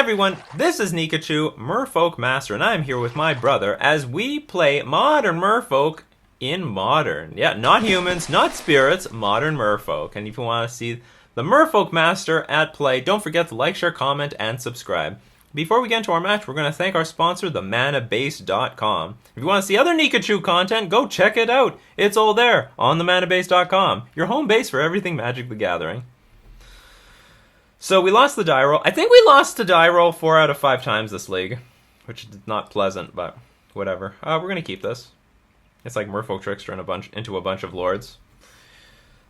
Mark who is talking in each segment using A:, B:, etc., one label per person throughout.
A: everyone, this is Nikachu, Merfolk Master, and I'm here with my brother as we play Modern Merfolk in Modern. Yeah, not humans, not spirits, Modern Merfolk. And if you want to see the Merfolk Master at play, don't forget to like, share, comment, and subscribe. Before we get into our match, we're going to thank our sponsor, themanabase.com. If you want to see other Nikachu content, go check it out. It's all there on themanabase.com, your home base for everything Magic the Gathering. So we lost the die roll. I think we lost the die roll 4 out of 5 times this league, which is not pleasant, but whatever. We're going to keep this. It's like Merfolk Trickster into a bunch of Lords.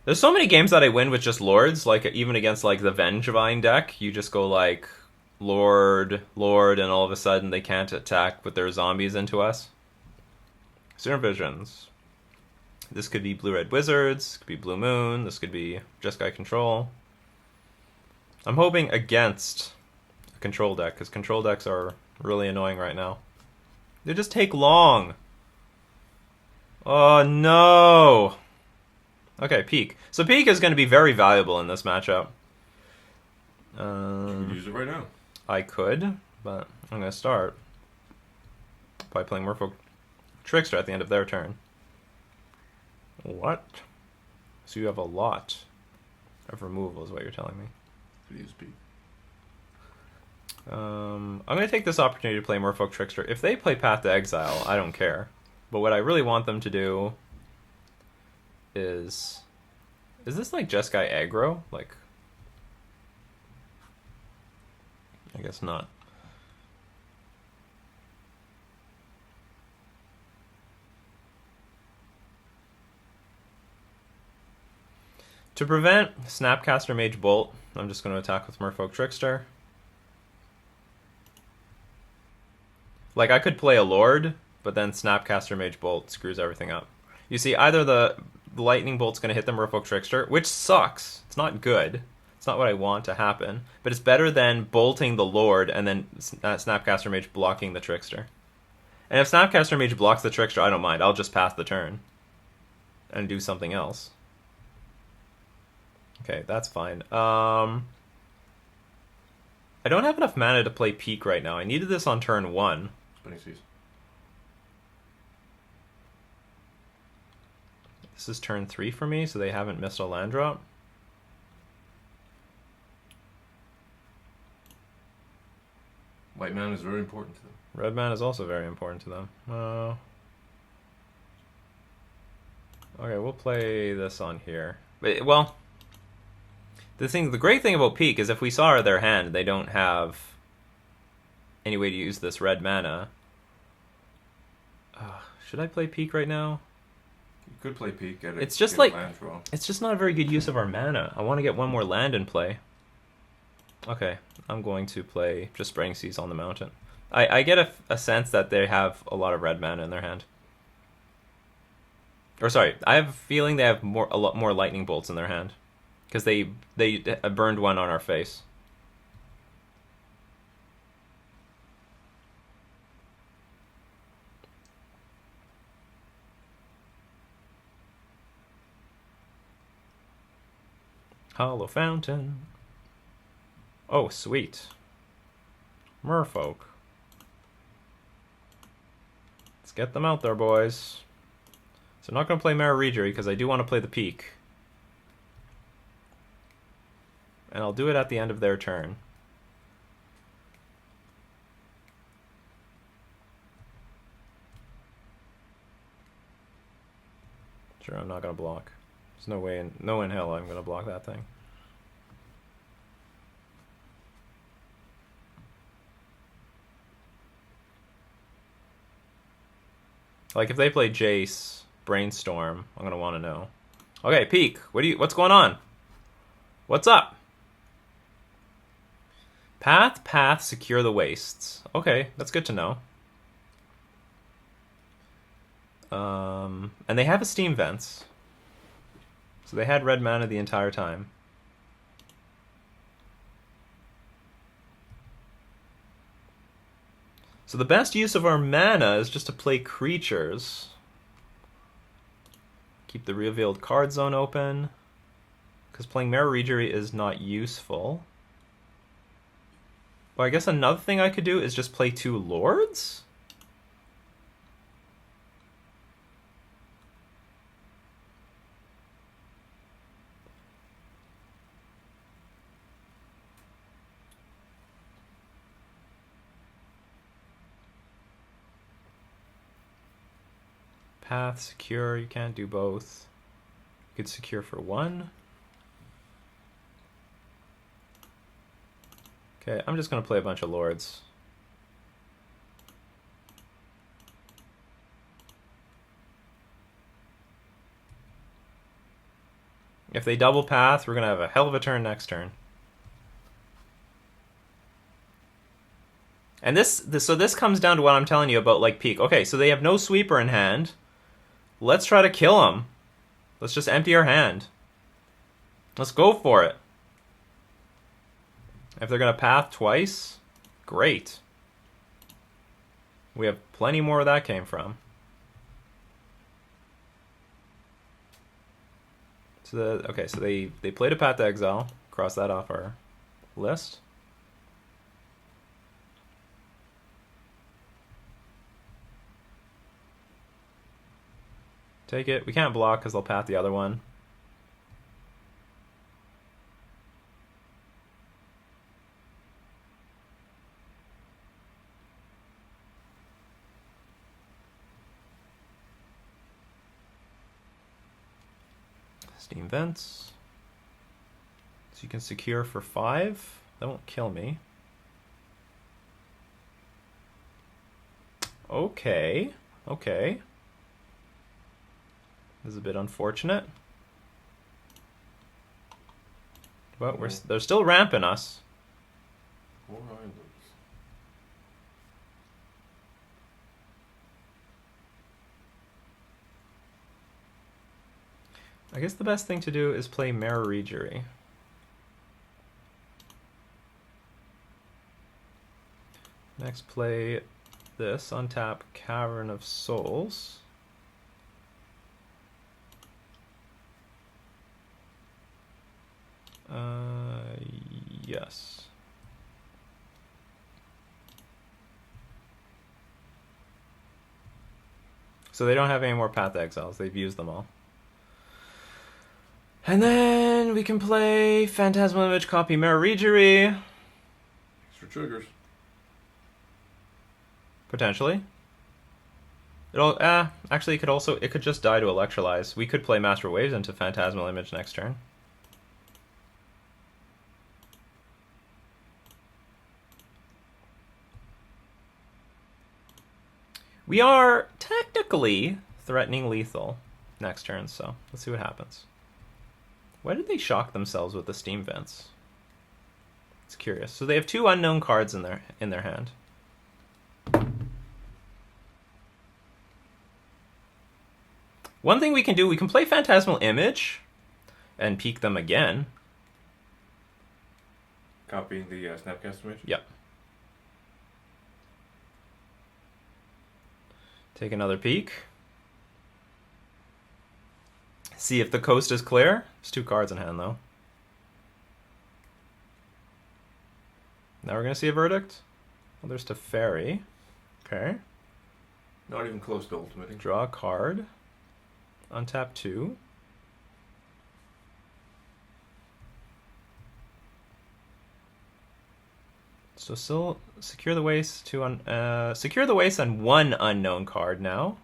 A: There's so many games that I win with just Lords, like even against like the Vengevine deck. You just go like Lord, Lord, and all of a sudden they can't attack with their zombies into us. Serum Visions. This could be Blue-Red Wizards, this could be Blue Moon, this could be Jeskai Control. I'm hoping against a control deck, because control decks are really annoying right now. They just take long. Oh no! Okay, Peak. So Peak is going to be very valuable in this matchup.
B: You can use it right now.
A: I could, but I'm going to start by playing Merfolk Trickster at the end of their turn. What? So you have a lot of removal is what you're telling me. I'm going to take this opportunity to play Merfolk Trickster. If they play Path to Exile, I don't care. But what I really want them to do is... Is this like Jeskai aggro? Like... I guess not. To prevent Snapcaster Mage Bolt, I'm just going to attack with Merfolk Trickster. Like, I could play a Lord, but then Snapcaster Mage Bolt screws everything up. You see, either the Lightning Bolt's going to hit the Merfolk Trickster, which sucks. It's not good. It's not what I want to happen. But it's better than bolting the Lord and then Snapcaster Mage blocking the Trickster. And if Snapcaster Mage blocks the Trickster, I don't mind. I'll just pass the turn and do something else. Okay, that's fine. I don't have enough mana to play Peak right now. I needed this on turn 1.
B: Spinning Seas.
A: This is turn 3 for me, so they haven't missed a land drop.
B: White mana is very important to them.
A: Red mana is also very important to them. Okay, we'll play this on here. But, well... The great thing about Peak is if we saw their hand, they don't have any way to use this red mana. Should I play Peak right now?
B: You could play Peak.
A: It's just like it's just not a very good use of our mana. I want to get one more land in play. Okay, I'm going to play just Spraying Seas on the mountain. I get a sense that they have a lot of red mana in their hand. Or sorry, I have a feeling they have a lot more lightning bolts in their hand. Because they burned one on our face. Hollow Fountain. Oh, sweet. Merfolk. Let's get them out there, boys. So I'm not going to play Mara Regery because I do want to play the Peak. And I'll do it at the end of their turn. Sure, I'm not going to block. There's no way in hell I'm going to block that thing. Like if they play Jace, Brainstorm, I'm going to want to know. Okay, Peak, what's going on? What's up? Path, secure the wastes. Okay, that's good to know. And they have a Steam Vents. So they had red mana the entire time. So the best use of our mana is just to play creatures. Keep the revealed card zone open. Because playing Mara Regery is not useful. Well, I guess another thing I could do is just play 2 lords? Path, secure, you can't do both. You could secure for 1. Okay, I'm just going to play a bunch of lords. If they double path, we're going to have a hell of a turn next turn. And so this comes down to what I'm telling you about, like, peak. Okay, so they have no sweeper in hand. Let's try to kill them. Let's just empty our hand. Let's go for it. If they're going to path twice, great. We have plenty more where that came from. So okay, so they played a Path to Exile. Cross that off our list. Take it. We can't block because they'll path the other one. Steam Vents. So you can secure for 5. That won't kill me. Okay. Okay. This is a bit unfortunate. But they're still ramping us.
B: 4 islands.
A: I guess the best thing to do is play Merfolk. Next, play this. Untap Cavern of Souls. Yes. So they don't have any more Path Exiles. They've used them all. And then we can play Phantasmal Image, copy Merfolk.
B: Extra triggers.
A: Potentially. It'll actually it could just die to Electrolyze. We could play Master Waves into Phantasmal Image next turn. We are technically threatening lethal next turn, so let's see what happens. Why did they shock themselves with the Steam Vents? It's curious. So they have 2 unknown cards in their hand. One thing we can do, we can play Phantasmal Image and peek them again.
B: Copying the Snapcast image?
A: Yep. Take another peek. See if the coast is clear. There's 2 cards in hand, though. Now we're going to see a verdict. Well, there's Teferi. Okay.
B: Not even close to ultimating.
A: Draw a card. Untap 2. So still secure the waste to secure the waste on 1 unknown card now.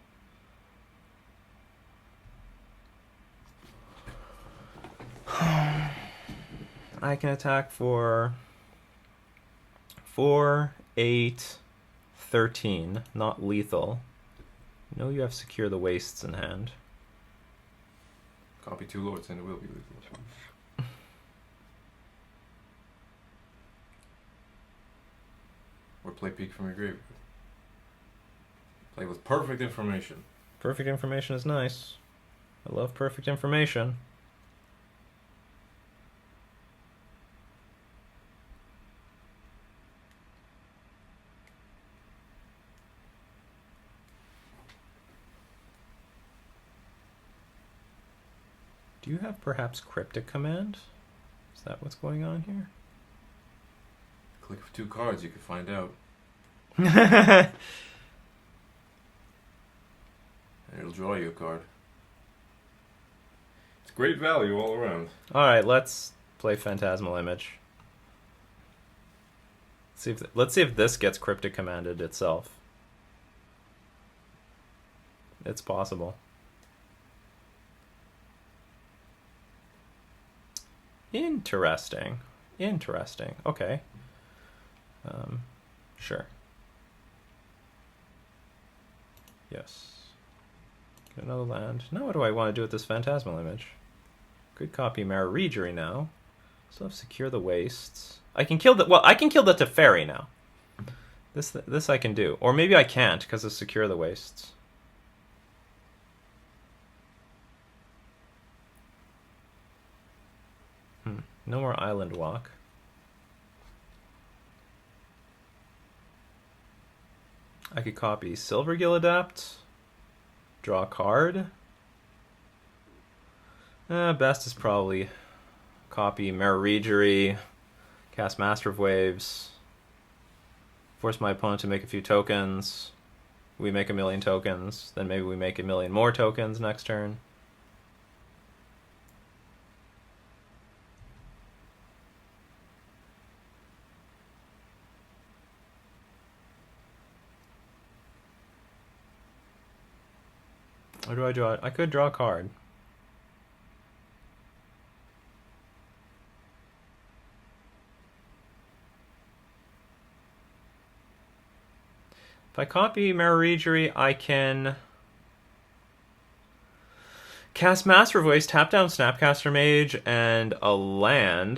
A: I can attack for 4, 8, 13. Not lethal. No, you have secure the wastes in hand.
B: Copy 2 lords and it will be lethal. Or play peek from your graveyard. Play with perfect information.
A: Perfect information is nice. I love perfect information. Do you have perhaps Cryptic Command? Is that what's going on here?
B: Click 2 cards, you can find out.
A: Alright,
B: And it'll draw you a card. It's great value all around.
A: let's play Phantasmal Image. Let's see if this gets Cryptic Commanded itself. It's possible. Interesting. Interesting. Okay. Sure. Yes. Get another land. Now what do I want to do with this Phantasmal Image? Could copy Marregery now. Still have Secure the Wastes. I can kill the... Well, I can kill the Teferi now. This I can do. Or maybe I can't because of Secure the Wastes. No more Island Walk. I could copy Silvergill Adept. Draw a card. Best is probably copy Marregery, cast Master of Waves, force my opponent to make a few tokens. We make 1,000,000 tokens, then maybe we make 1,000,000 more tokens next turn. Or do I draw it? I could draw a card. If I copy Marregery, I can cast Master of Waste, tap down Snapcaster Mage and a land,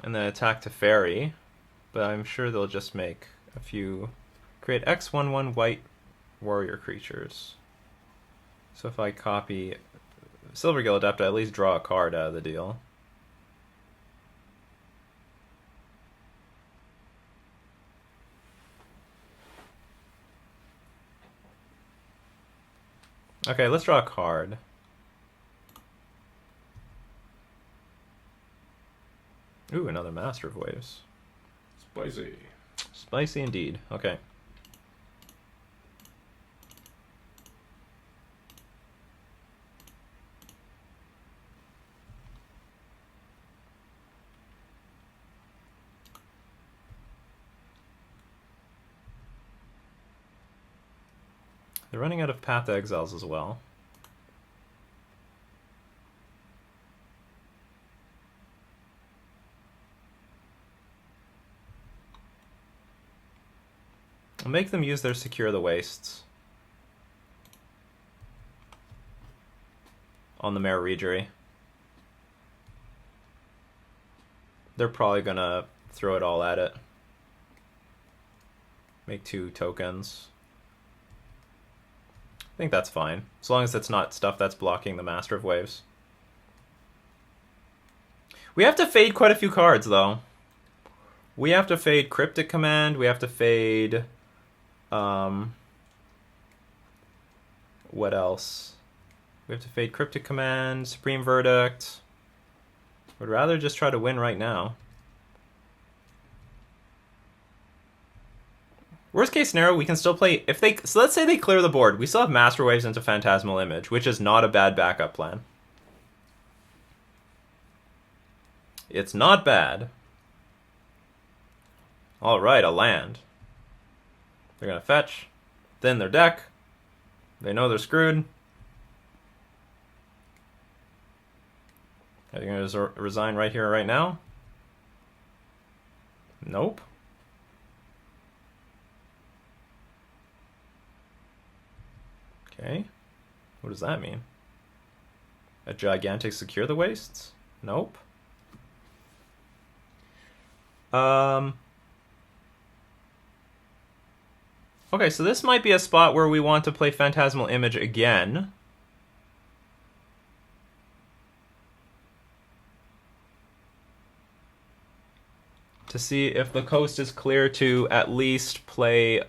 A: and then attack Teferi. But I'm sure they'll just make a few... Create X/1/1 white warrior creatures. So if I copy Silvergill Adept, I at least draw a card out of the deal. Okay, let's draw a card. Ooh, another Master of Waves.
B: Spicy.
A: Spicy indeed. Okay. They're running out of Path Exiles as well. I'll make them use their Secure the Wastes on the Marregery. They're probably gonna throw it all at it. Make 2 tokens. I think that's fine, as long as it's not stuff that's blocking the Master of Waves. We have to fade quite a few cards, though. We have to fade Cryptic Command, we have to fade... what else? We have to fade Cryptic Command, Supreme Verdict. Would rather just try to win right now. Worst case scenario, we can still play... So let's say they clear the board. We still have Master Waves into Phantasmal Image, which is not a bad backup plan. It's not bad. Alright, a land. They're going to fetch. Thin their deck. They know they're screwed. Are they going to resign right here, right now? Nope. Okay. What does that mean? A gigantic Secure the Wastes? Nope. Okay, so this might be a spot where we want to play Phantasmal Image again. To see if the coast is clear to at least play...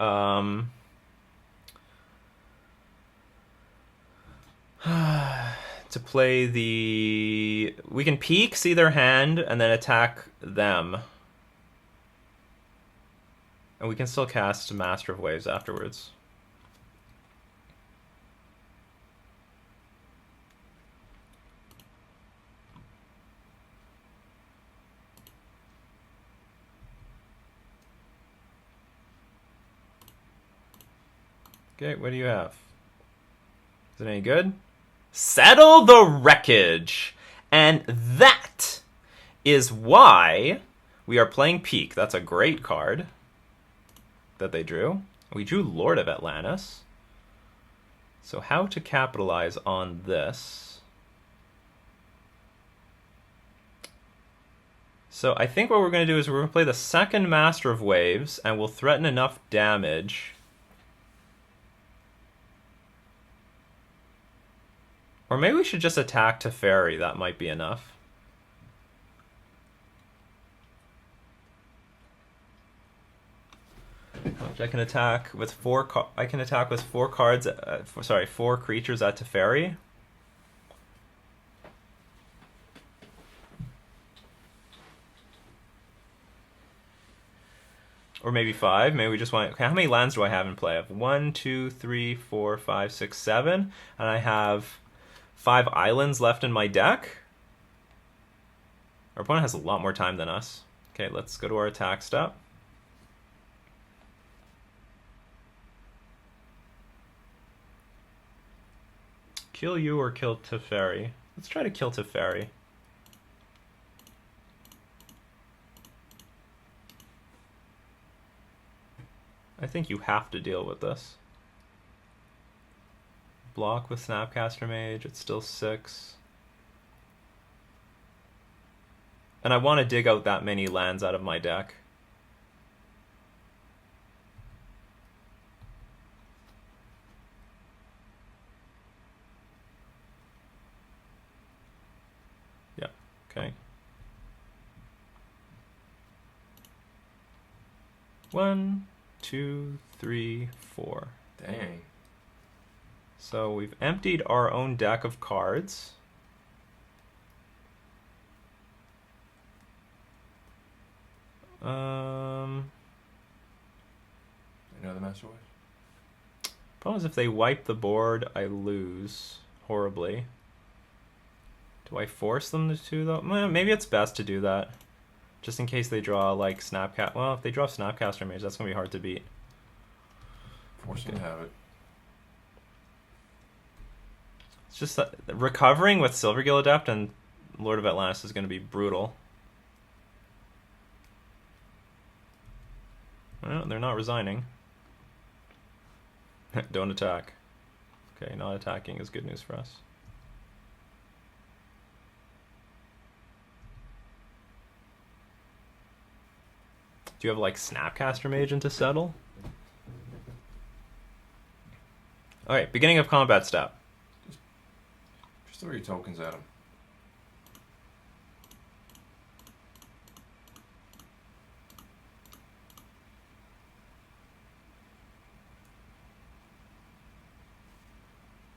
A: to play the... We can peek, see their hand, and then attack them. And we can still cast Master of Waves afterwards. Okay, what do you have? Is it any good? Settle the Wreckage! And that is why we are playing Peak. That's a great card that they drew. We drew Lord of Atlantis. So how to capitalize on this? So I think what we're going to do is we're going to play the second Master of Waves, and we'll threaten enough damage. Or maybe we should just attack Teferi. That might be enough. I can attack with four cards. Four creatures at Teferi. Or maybe 5. Maybe we just want. Okay, how many lands do I have in play? I have 1, 2, 3, 4, 5, 6, 7, and I have 5 islands left in my deck. Our opponent has a lot more time than us. Okay, let's go to our attack step. Kill you or kill Teferi. Let's try to kill Teferi. I think you have to deal with this. Block with Snapcaster Mage, it's still 6. And I want to dig out that many lands out of my deck. Yeah, okay. 1, 2, 3, 4.
B: Dang.
A: So we've emptied our own deck of cards.
B: Another Master Wave?
A: Problem is if they wipe the board, I lose horribly. Do I force them to though? Maybe it's best to do that. Just in case they draw like Snapcast. Well, if they draw Snapcaster Mage, that's going to be hard to beat.
B: Force them to have it.
A: It's just that recovering with Silvergill Adept and Lord of Atlantis is going to be brutal. Well, they're not resigning. Don't attack. Okay, not attacking is good news for us. Do you have like Snapcaster Mage into settle? Alright, beginning of combat step.
B: Just throw your tokens at him.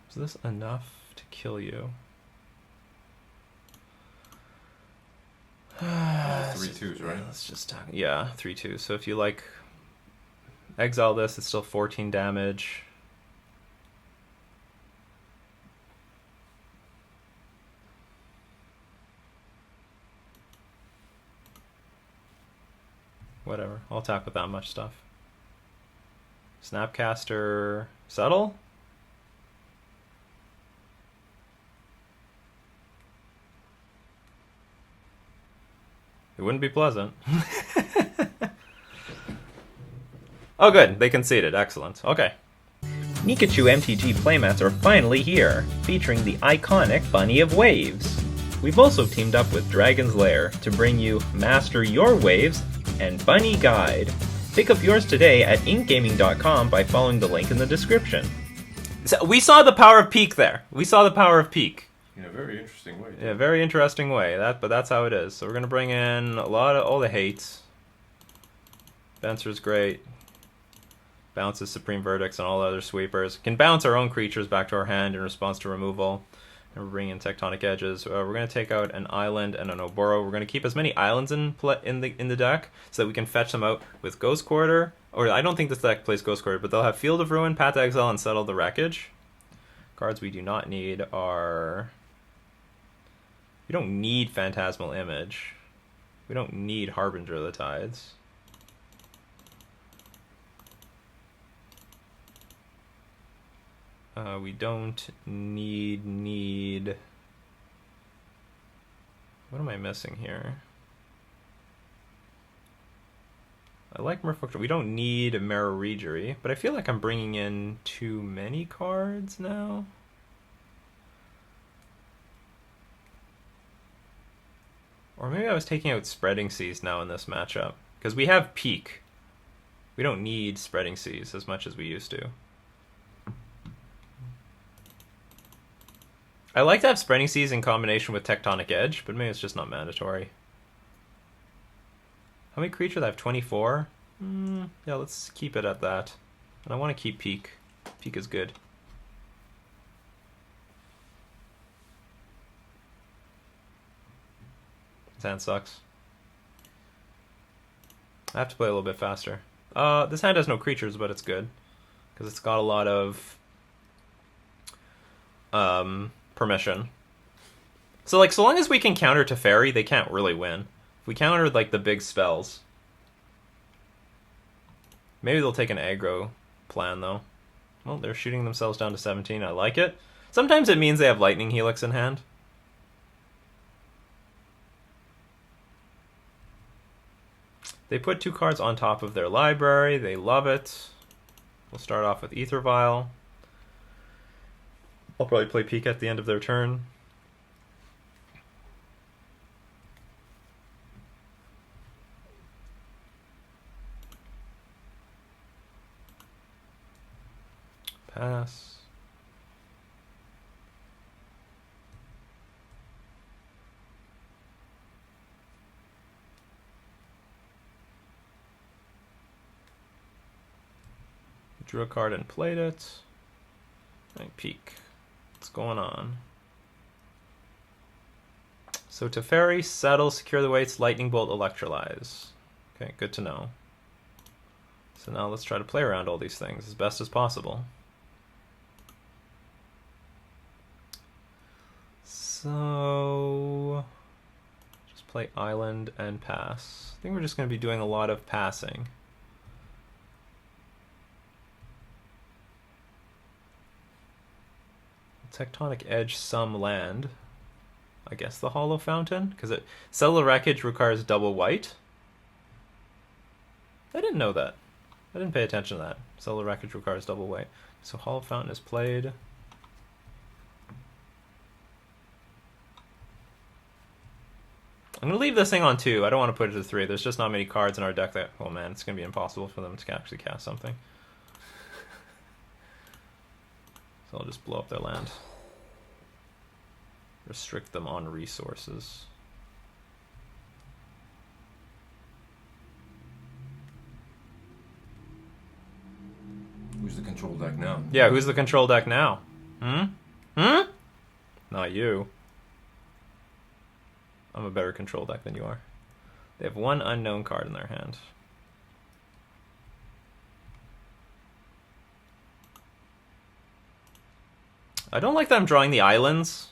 A: Is this enough to kill you?
B: 3/2s, right?
A: Let's just talk. Yeah, 3/2. So if you like exile this, it's still 14 damage. Whatever. I'll attack with that much stuff. Snapcaster settle. It wouldn't be pleasant. Oh good, they conceded. Excellent. Okay. Nikachu MTG playmats are finally here, featuring the iconic Bunny of Waves. We've also teamed up with Dragon's Lair to bring you Master Your Waves and Bunny Guide. Pick up yours today at inkgaming.com by following the link in the description. So we saw the power of Peak there. We saw the power of Peak.
B: In a very interesting way.
A: Yeah, very interesting way. But that's how it is. So we're gonna bring in a lot of all the hates. Bouncer's great. Bounces Supreme Verdicts and all other sweepers. Can bounce our own creatures back to our hand in response to removal. And we're bringing in Tectonic Edges. We're going to take out an island and an Oboro. We're going to keep as many islands in the deck so that we can fetch them out with Ghost Quarter. Or I don't think this deck plays Ghost Quarter, but they'll have Field of Ruin, Path to Exile, and Settle the Wreckage. Cards we do not need are... We don't need Phantasmal Image. We don't need Harbinger of the Tides. We don't need... What am I missing here? I like Merfolk. We don't need a Mirror Regery, but I feel like I'm bringing in too many cards now. Or maybe I was taking out Spreading Seas now in this matchup. Because we have Peak. We don't need Spreading Seas as much as we used to. I like to have Spreading Seas in combination with Tectonic Edge, but maybe it's just not mandatory. How many creatures? I have 24. Yeah, let's keep it at that. And I want to keep Peak. Peak is good. This hand sucks. I have to play a little bit faster. This hand has no creatures, but it's good. Because it's got a lot of... permission. So like, so long as we can counter Teferi, they can't really win. If we counter like the big spells, maybe they'll take an aggro plan though. Well, they're shooting themselves down to 17. I like it. Sometimes it means they have Lightning Helix in hand. They put 2 cards on top of their library. They love it. We'll start off with Ether Vial. I'll probably play Peak at the end of their turn. Pass. Drew a card and played it. And Peak. What's going on? So Teferi, Settle, Secure the Weights, Lightning Bolt, Electrolyze. Okay, good to know. So now let's try to play around all these things as best as possible. So just play Island and pass. I think we're just going to be doing a lot of passing. Tectonic Edge some land. I guess the Hollow Fountain, because it Cellular Wreckage requires double white. I didn't know that. I didn't pay attention to that. Cellular Wreckage requires double white. So Hollow Fountain is played. I'm going to leave this thing on 2. I don't want to put it to 3. There's just not many cards in our deck that... Oh man, it's going to be impossible for them to actually cast something. So I'll just blow up their land. Restrict them on resources.
B: Who's the control deck now?
A: Yeah, who's the control deck now? Not you. I'm a better control deck than you are. They have 1 unknown card in their hand. I don't like that I'm drawing the islands,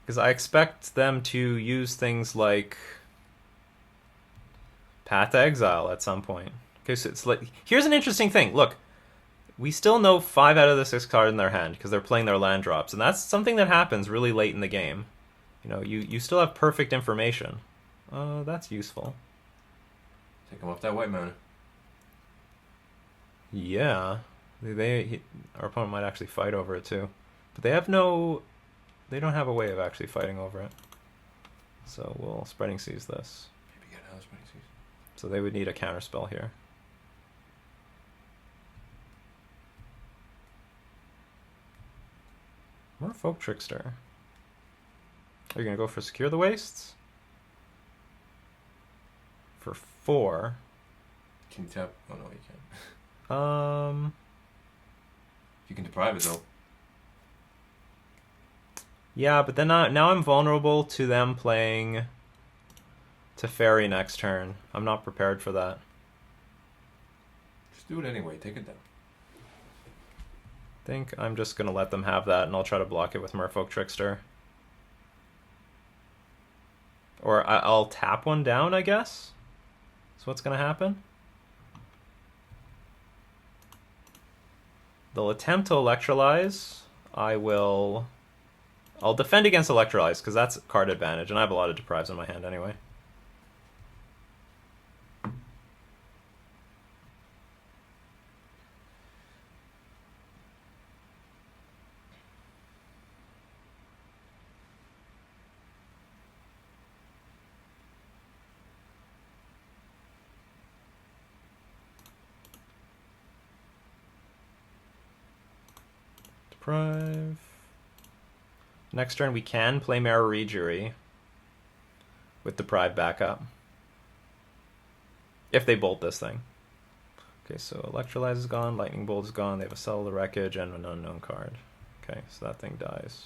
A: because I expect them to use things like Path to Exile at some point. Okay, so it's like, here's an interesting thing. Look, we still know 5 out of the 6 cards in their hand because they're playing their land drops, and that's something that happens really late in the game. You know, you still have perfect information. That's useful.
B: Take them off that white mana.
A: Yeah. Our opponent might actually fight over it too. But they have no... They don't have a way of actually fighting over it. So we'll Spreading Seas this.
B: Maybe get another Spreading Seas.
A: So they would need a counterspell here. Merfolk Trickster. Are you going to go for Secure the Wastes? For 4.
B: Can you tap? Oh no, you can't. You can deprive it though.
A: Yeah, but then now I'm vulnerable to them playing Teferi next turn. I'm not prepared for that.
B: Just do it anyway. Take it down.
A: I think I'm just going to let them have that, and I'll try to block it with Merfolk Trickster. Or I'll tap one down, I guess? That's what's going to happen. They'll attempt to Electrolyze. I'll defend against Electrolyze, because that's card advantage, and I have a lot of deprives in my hand anyway. Deprive. Next turn we can play Mirror Rejury with Deprive backup. If they bolt this thing. Okay, so Electrolyze is gone, Lightning Bolt is gone, they have a Settle the Wreckage and an unknown card. Okay, so that thing dies.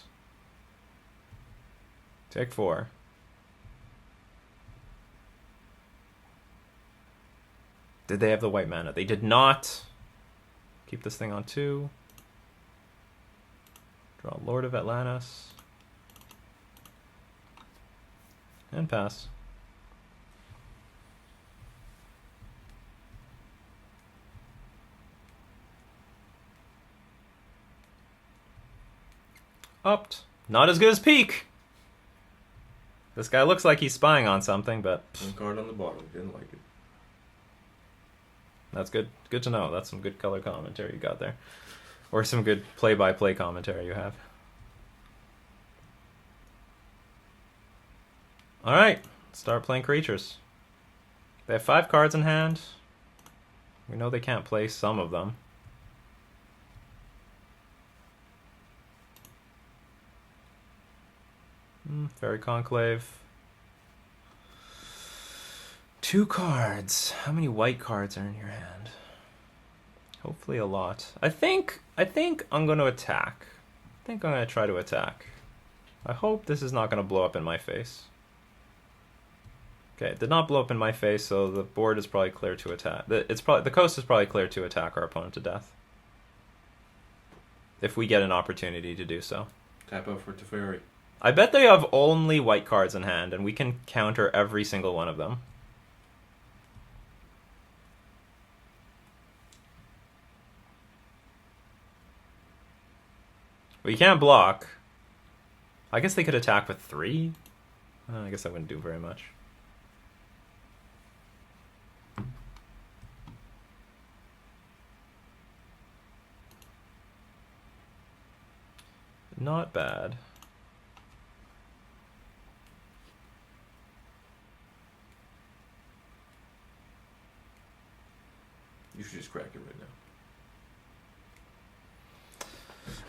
A: Take 4. Did they have the white mana? They did not. Keep this thing on 2. Draw Lord of Atlantis. And pass. Upped. Not as good as peak. This guy looks like he's spying on something, but
B: One card on the bottom. Didn't like it.
A: That's good. Good to know. That's some good color commentary you got there. Or some good play-by-play commentary you have. Alright, start playing creatures. They have 5 cards in hand. We know they can't play some of them. Fairy Conclave. 2 cards. How many white cards are in your hand? Hopefully a lot. I think I'm going to attack. I think I'm going to try to attack. I hope this is not going to blow up in my face. Okay, it did not blow up in my face, so the board is probably clear to attack. The coast is probably clear to attack our opponent to death. If we get an opportunity to do so.
B: Tap out for Teferi.
A: I bet they have only white cards in hand, and we can counter every single one of them. We can't block. I guess they could attack with 3. I guess that wouldn't do very much. Not bad.
B: You should just crack it right now.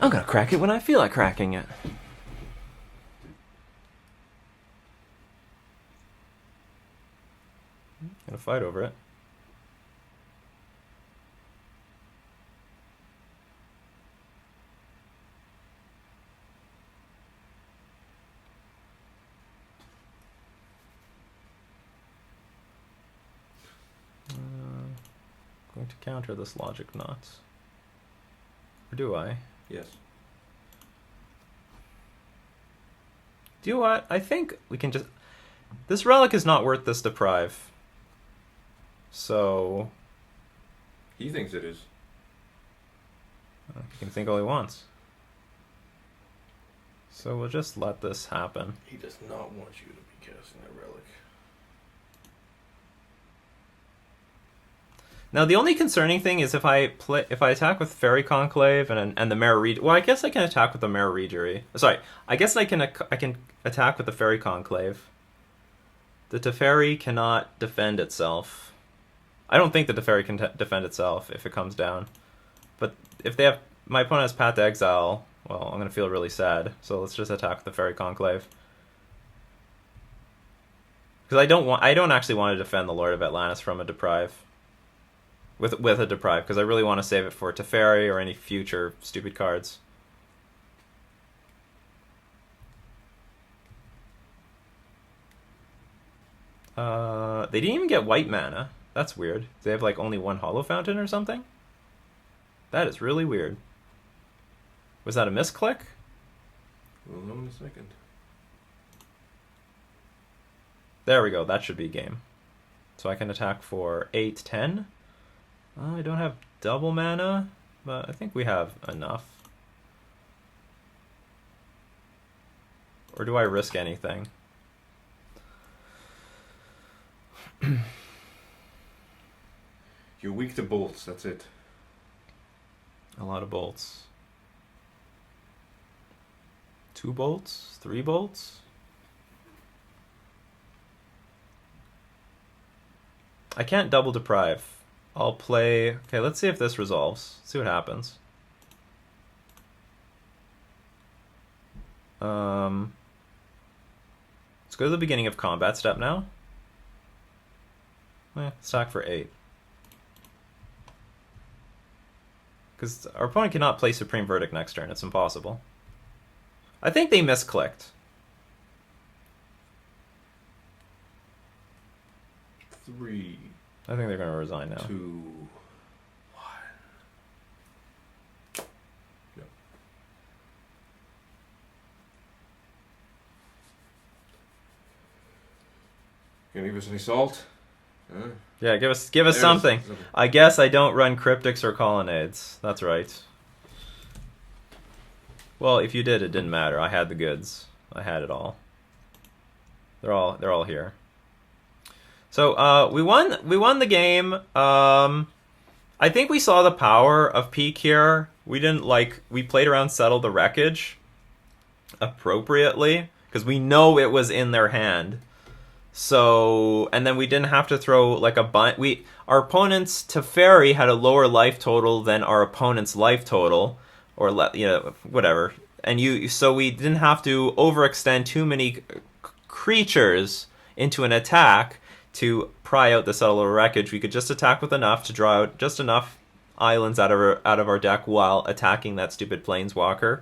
A: I'm gonna crack it when I feel like cracking it. Gonna fight over it. Going to counter this Logic Knot. Or do I?
B: Yes.
A: Do you know what? I think we can just... This relic is not worth this deprive. So...
B: He thinks it is.
A: He can think all he wants. So we'll just let this happen.
B: He does not want you to be casting that relic.
A: Now the only concerning thing is if I attack with Fairy Conclave and the Mirror Rejury. Well, I guess I can attack with the Mirror Rejury. Sorry, I guess I can attack with the Fairy Conclave. The Teferi cannot defend itself. I don't think the Teferi can defend itself if it comes down. But if they have my opponent has Path to Exile, well, I'm gonna feel really sad. So let's just attack with the Fairy Conclave. Because I don't actually want to defend the Lord of Atlantis from a deprive. With a deprive, because I really want to save it for Teferi or any future stupid cards. They didn't even get white mana. That's weird. They have like only one Hollow Fountain or something? That is really weird. Was that a misclick?
B: We'll know in a second.
A: There we go. That should be game. So I can attack for 8, 10. I don't have double mana, but I think we have enough. Or do I risk anything?
B: You're weak to bolts, that's it.
A: A lot of bolts. 2 bolts? 3 bolts? I can't double deprive. I'll play... Okay, let's see if this resolves. See what happens. Let's go to the beginning of combat step now. Stack for 8. Because our opponent cannot play Supreme Verdict next turn. It's impossible. I think they misclicked.
B: 3.
A: I think they're going to resign now.
B: 2. 1. Yep. Gonna give us any salt? Huh?
A: Yeah, give us something. I guess I don't run cryptics or colonnades. That's right. Well, if you did, it didn't matter. I had the goods. I had it all. They're all here. So we won the game. I think we saw the power of Peak here. We played around Settle the Wreckage appropriately because we know it was in their hand. So, and then we didn't have to throw like a bunch. Our opponent's Teferi had a lower life total than our opponent's life total, or whatever. And so we didn't have to overextend too many creatures into an attack to pry out the Settle the Wreckage. We could just attack with enough to draw out just enough islands out of our deck while attacking that stupid Planeswalker.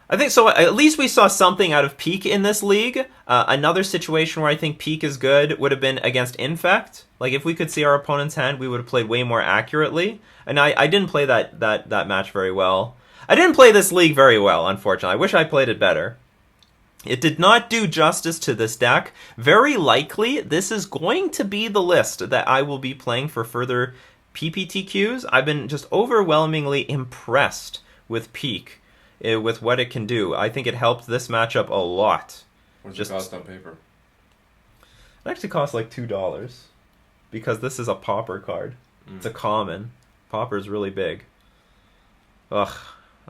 A: I think so. At least we saw something out of Peak in this league. Another situation where I think Peak is good would have been against Infect. Like if we could see our opponent's hand, we would have played way more accurately. And I didn't play that match very well. I didn't play this league very well, unfortunately. I wish I played it better. It did not do justice to this deck. Very likely, this is going to be the list that I will be playing for further PPTQs. I've been just overwhelmingly impressed with Peak. With what it can do. I think it helped this matchup a lot.
B: What does it cost on paper?
A: It actually costs like $2. Because this is a Pauper card. It's a common. Pauper is really big. Ugh.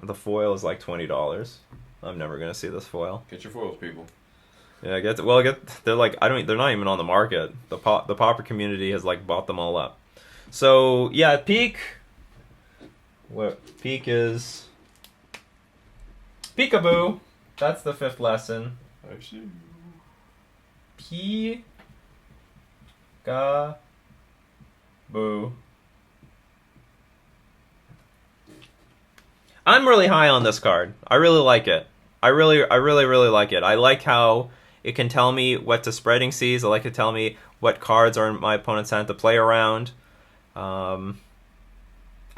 A: The foil is like $20. I'm never going to see this foil.
B: Get your foils, people.
A: Yeah, they're like, they're not even on the market. The Pauper community has like bought them all up. So, yeah, Peak. What Peak is... Peekaboo. That's the 5th lesson.
B: I see you.
A: Peek-a-boo. I'm really high on this card. I really like it. I really like it. I like how it can tell me what to spreading seas. I like it to tell me what cards are in my opponent's hand to play around.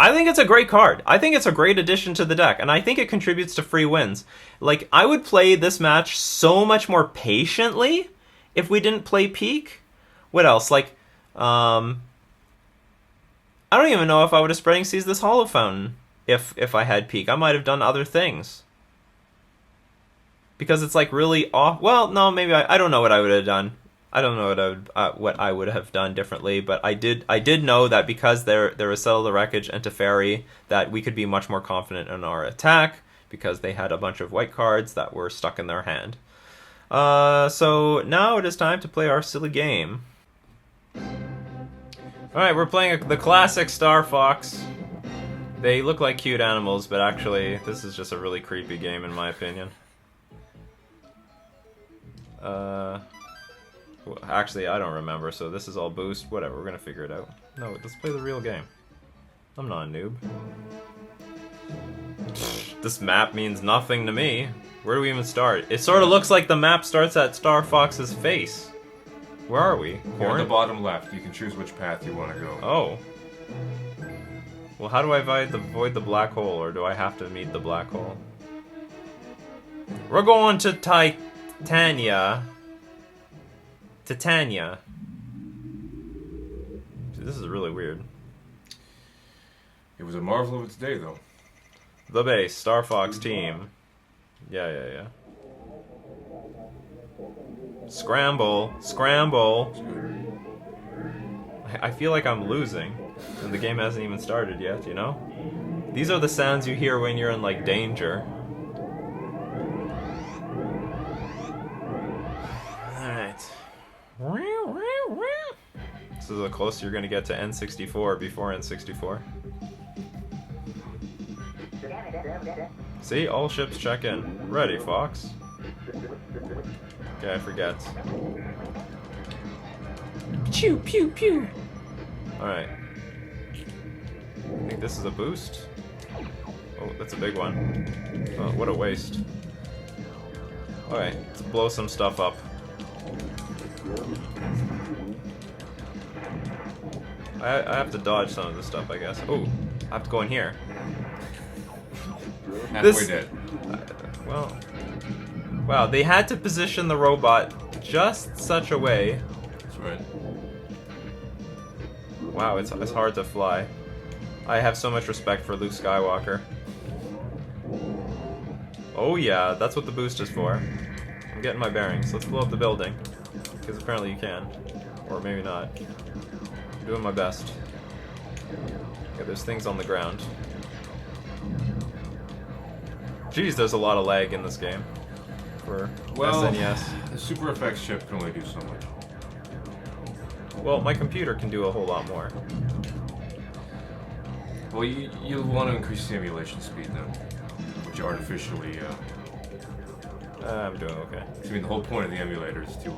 A: I think it's a great card. I think it's a great addition to the deck, and I think it contributes to free wins. Like, I would play this match so much more patiently if we didn't play Peak. What else? Like, I don't even know if I would have spreading seas this Hollow Fountain if I had Peak. I might have done other things. Because it's like really off. Well, no, maybe I don't know what I would have done. I don't know what I would have done differently, but I did know that because there was Settle the Wreckage and Teferi, that we could be much more confident in our attack because they had a bunch of white cards that were stuck in their hand. So now it is time to play our silly game. Alright, we're playing the classic Star Fox. They look like cute animals, but actually this is just a really creepy game in my opinion. Actually, I don't remember, so this is all boost. Whatever, we're gonna figure it out. No, let's play the real game. I'm not a noob. This map means nothing to me. Where do we even start? It sort of looks like the map starts at Star Fox's face. Where are we?
B: You're at the bottom left. You can choose which path you want to go.
A: Oh. Well, how do I avoid the black hole, or do I have to meet the black hole? We're going to Titania. Titania. Dude, this is really weird.
B: It was a marvel of its day, though.
A: The base, Star Fox team. Yeah. Scramble. I feel like I'm losing, and the game hasn't even started yet, you know? These are the sounds you hear when you're in, like, danger. Alright. This is the closest you're gonna get to N64 before N64. See? All ships check in. Ready, Fox. Okay, I forget. Pew, pew, pew! Alright. I think this is a boost. Oh, that's a big one. Oh, what a waste. Alright, let's blow some stuff up. I have to dodge some of this stuff, I guess. Oh, I have to go in here.
B: Halfway dead.
A: Well, wow, they had to position the robot just such a way.
B: That's right.
A: Wow, it's hard to fly. I have so much respect for Luke Skywalker. Oh yeah, that's what the boost is for. I'm getting my bearings. Let's blow up the building. Because apparently you can. Or maybe not. I'm doing my best. Okay, there's things on the ground. Jeez, there's a lot of lag in this game. For SNES.
B: The Super Effects chip can only do so much.
A: Well, my computer can do a whole lot more.
B: Well, you'll want to increase the emulation speed then, which artificially.
A: I'm doing okay.
B: I mean, the whole point of the emulator is to.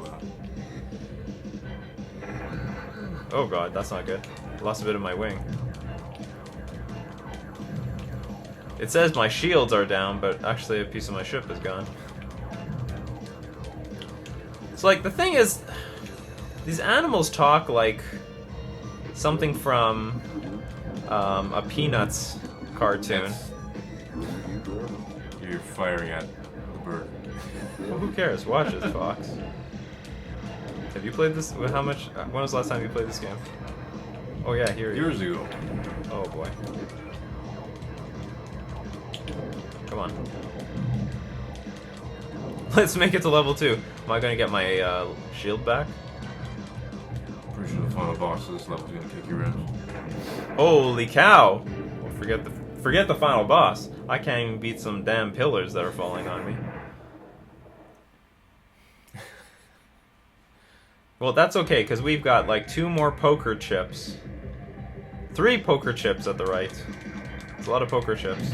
A: Oh god, that's not good. Lost a bit of my wing. It says my shields are down, but actually a piece of my ship is gone. So, like, the thing is, these animals talk like something from a Peanuts cartoon.
B: You're firing at the bird.
A: Well, who cares? Watch it, Fox. Have you played this? How much? When was the last time you played this game? Oh yeah, here.
B: Years ago.
A: Oh boy. Come on. Let's make it to level 2. Am I gonna get my shield back?
B: Pretty sure the final boss of this level is gonna kick your ass.
A: Holy cow! Well, forget the final boss. I can't even beat some damn pillars that are falling on me. Well, that's okay, because we've got like 2 more poker chips. 3 poker chips at the right. It's a lot of poker chips.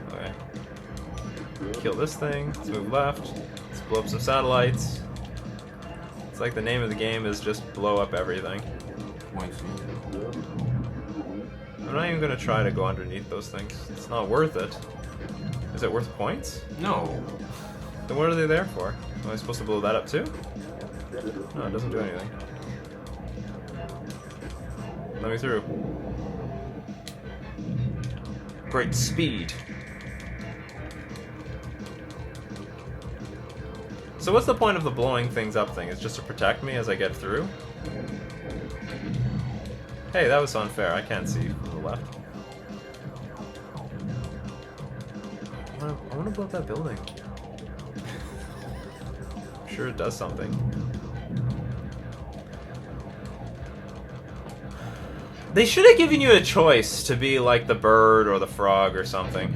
A: Okay. Kill this thing. Let's move left. Let's blow up some satellites. It's like the name of the game is just blow up everything. I'm not even going to try to go underneath those things. It's not worth it. Is it worth points?
B: No.
A: Then what are they there for? Am I supposed to blow that up too? No, it doesn't do anything. Let me through. Great speed. So what's the point of the blowing things up thing? It's just to protect me as I get through? Hey, that was unfair. I can't see from the left. I want to blow up that building. I'm sure it does something. They should have given you a choice to be like the bird or the frog or something.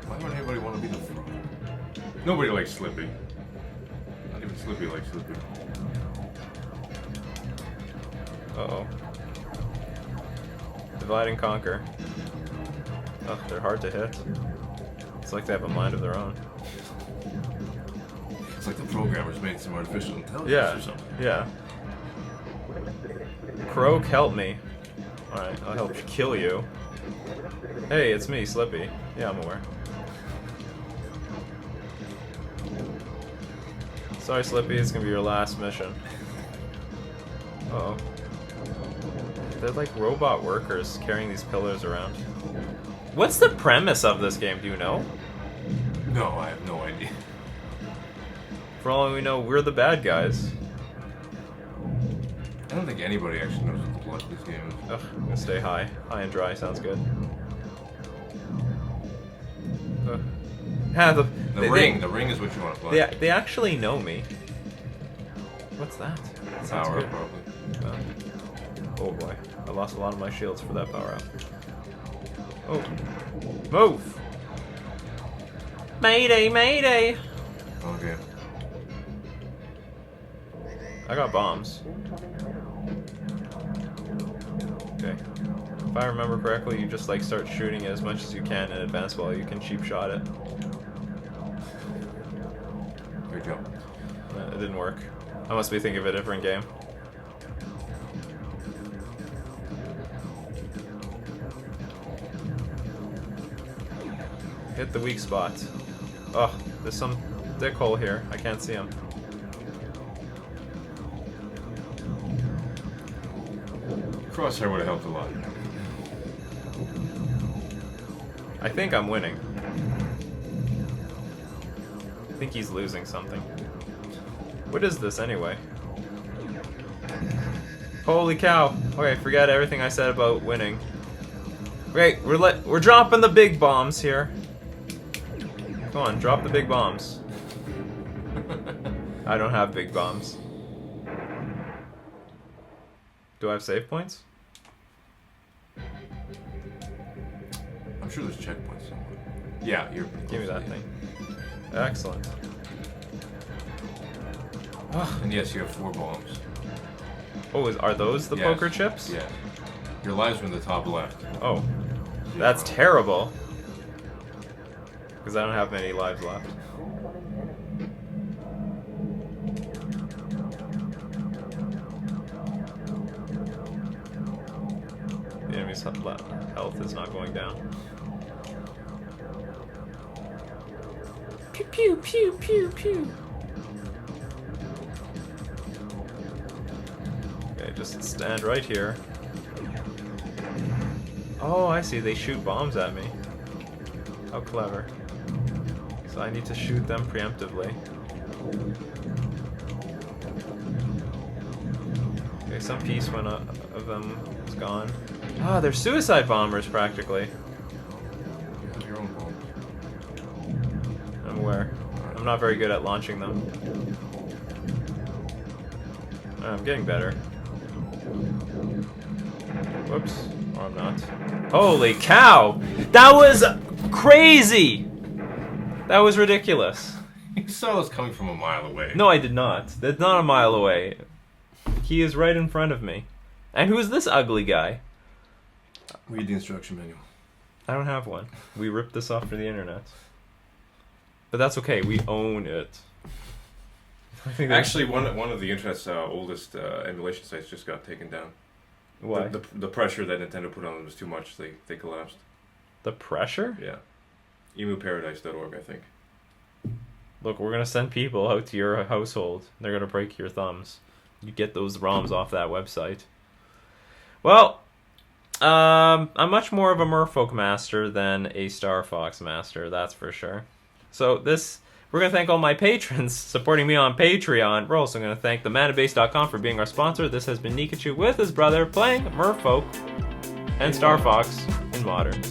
B: Why would anybody want to be the frog? Nobody likes Slippy. Not even Slippy likes Slippy.
A: Uh-oh. Divide and conquer. Oh, they're hard to hit. It's like they have a mind of their own.
B: It's like the programmers made some artificial intelligence or something.
A: Yeah. Croak, help me. Alright, I'll help kill you. Hey, it's me, Slippy. Yeah, I'm aware. Sorry, Slippy, it's gonna be your last mission. Uh-oh. They're like robot workers carrying these pillars around. What's the premise of this game, do you know?
B: No, I have no idea.
A: For all we know, we're the bad guys.
B: I don't think anybody actually knows what the plot of this game is.
A: Ugh, I'm gonna stay high. High and dry sounds good. The
B: ring is what you want to play.
A: They actually know me. What's that? That sounds
B: Power
A: good.
B: up, probably.
A: Oh boy, I lost a lot of my shields for that power up. Oh, move! Mayday, mayday!
B: Okay.
A: I got bombs. Okay. If I remember correctly, you just like start shooting as much as you can in advance while you can cheap shot it.
B: Good job.
A: It didn't work. I must be thinking of a different game. Hit the weak spot. Oh, there's some dickhole here. I can't see him.
B: Crosshair would have helped a lot.
A: I think I'm winning. I think he's losing something. What is this anyway? Holy cow. Okay, forget everything I said about winning. Great, we're dropping the big bombs here. Come on, drop the big bombs. I don't have big bombs. Do I have save points?
B: I'm sure there's checkpoints somewhere. Yeah, you're pretty
A: Give me
B: close
A: that
B: to the
A: thing. Excellent.
B: end. And yes, you have 4 bombs.
A: Oh, are those the
B: Yes.
A: poker chips?
B: Yeah. Your lives are in the top left.
A: Oh, that's terrible. Because I don't have many lives left. The enemy's health is not going down. Pew pew pew pew pew. Okay, just stand right here. Oh, I see. They shoot bombs at me. How clever. So I need to shoot them preemptively. Okay, some piece of them is gone. Ah, they're suicide bombers practically.
B: You have your own bombs.
A: I'm aware. I'm not very good at launching them. I'm getting better. Whoops. Or I'm not. Holy cow! That was crazy! That was ridiculous.
B: You saw this coming from a mile away.
A: No, I did not. That's not a mile away. He is right in front of me. And who is this ugly guy?
B: Read the instruction manual.
A: I don't have one. We ripped this off for the internet. But that's okay. We own it. I think that's-
B: Actually, one of the internet's oldest emulation sites just got taken down.
A: Why?
B: The pressure that Nintendo put on them was too much. They collapsed.
A: The pressure?
B: Yeah. emuparadise.org, I think.
A: Look, we're gonna send people out to your household. They're gonna break your thumbs. You get those ROMs off that website. Well, I'm much more of a Merfolk master than a Star Fox master, that's for sure. So we're going to thank all my patrons supporting me on Patreon. We're also going to thank themanabase.com for being our sponsor. This has been Nikachu with his brother playing Merfolk and Star Fox in Modern.